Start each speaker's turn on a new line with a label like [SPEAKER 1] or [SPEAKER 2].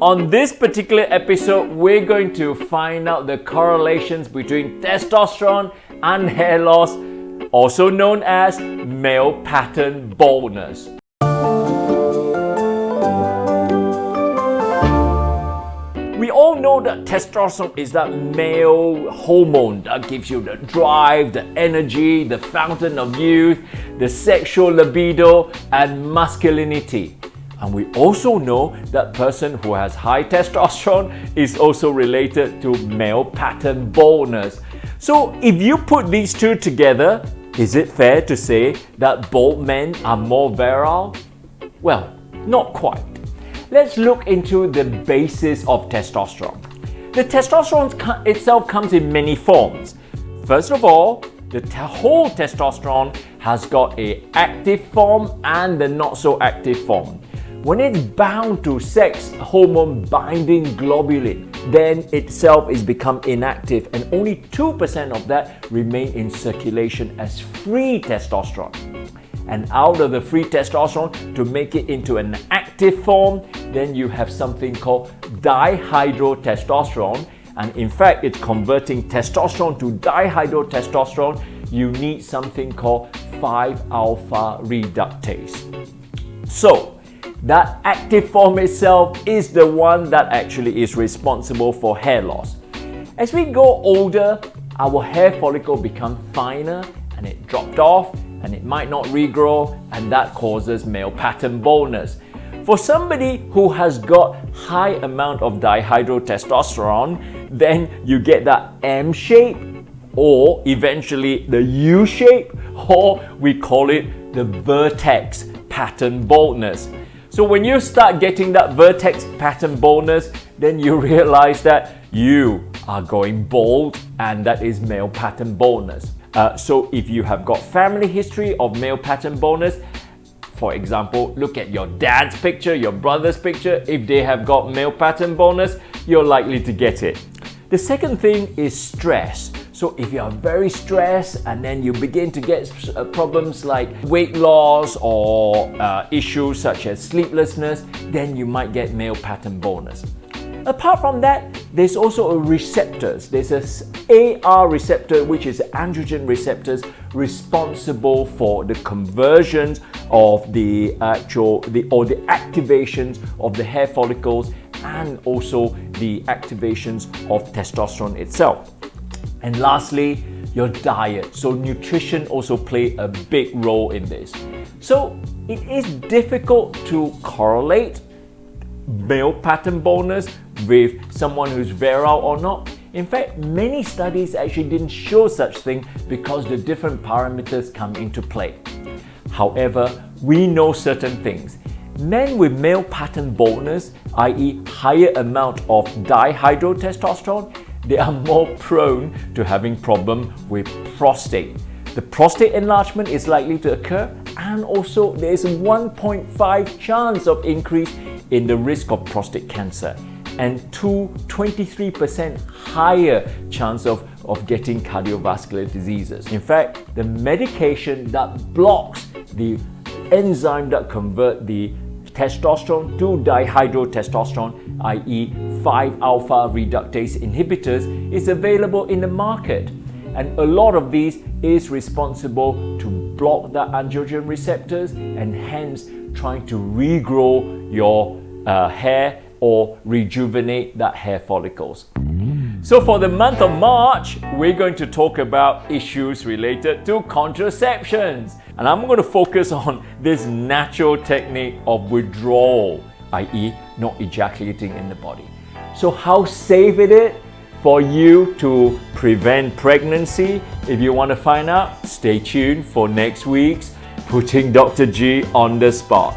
[SPEAKER 1] On this particular episode, we're going to find out the correlations between testosterone and hair loss, also known as male pattern baldness. We all know that testosterone is that male hormone that gives you the drive, the energy, the fountain of youth, the sexual libido, and masculinity. And we also know that person who has high testosterone is also related to male pattern baldness. So if you put these two together, is it fair to say that bald men are more virile? Well, not quite. Let's look into the basis of testosterone. The testosterone itself comes in many forms. First of all, the whole testosterone has got an active form and the not so active form. When it's bound to sex hormone binding globulin, then itself is become inactive and only 2% of that remain in circulation as free testosterone. And out of the free testosterone, to make it into an active form, then you have something called dihydrotestosterone. And in fact, it's converting testosterone to dihydrotestosterone. You need something called 5-alpha reductase. So, that active form itself is the one that actually is responsible for hair loss. As we go older, our hair follicle becomes finer and it dropped off and it might not regrow, and that causes male pattern baldness. For somebody who has got high amount of dihydrotestosterone, then you get that M shape or eventually the U shape, or we call it the vertex pattern baldness. So when you start getting that vertex pattern baldness, then you realize that you are going bald, and that is male pattern baldness. So if you have got family history of male pattern baldness, for example, look at your dad's picture, your brother's picture. If they have got male pattern baldness, you're likely to get it. The second thing is stress. So if you are very stressed and then you begin to get problems like weight loss or issues such as sleeplessness, then you might get male pattern baldness. Apart from that, there's also a receptors. There's a AR receptor, which is androgen receptors responsible for the conversions of the activations of the hair follicles and also the activations of testosterone itself. And lastly, your diet. So nutrition also plays a big role in this. So it is difficult to correlate male pattern baldness with someone who's virile or not. In fact, many studies actually didn't show such thing because the different parameters come into play. However, we know certain things. Men with male pattern baldness, i.e. higher amount of dihydrotestosterone, they are more prone to having problem with prostate. The prostate enlargement is likely to occur, and also there is a 1.5 chance of increase in the risk of prostate cancer, and 23% higher chance of getting cardiovascular diseases. In fact, the medication that blocks the enzyme that convert the testosterone to dihydrotestosterone, i.e. 5-alpha reductase inhibitors, is available in the market. And a lot of these is responsible to block the androgen receptors and hence trying to regrow your hair or rejuvenate that hair follicles. So for the month of March, we're going to talk about issues related to contraceptions. And I'm going to focus on this natural technique of withdrawal, i.e. not ejaculating in the body. So how safe it is for you to prevent pregnancy? If you want to find out, stay tuned for next week's Putting Dr. G on the Spot.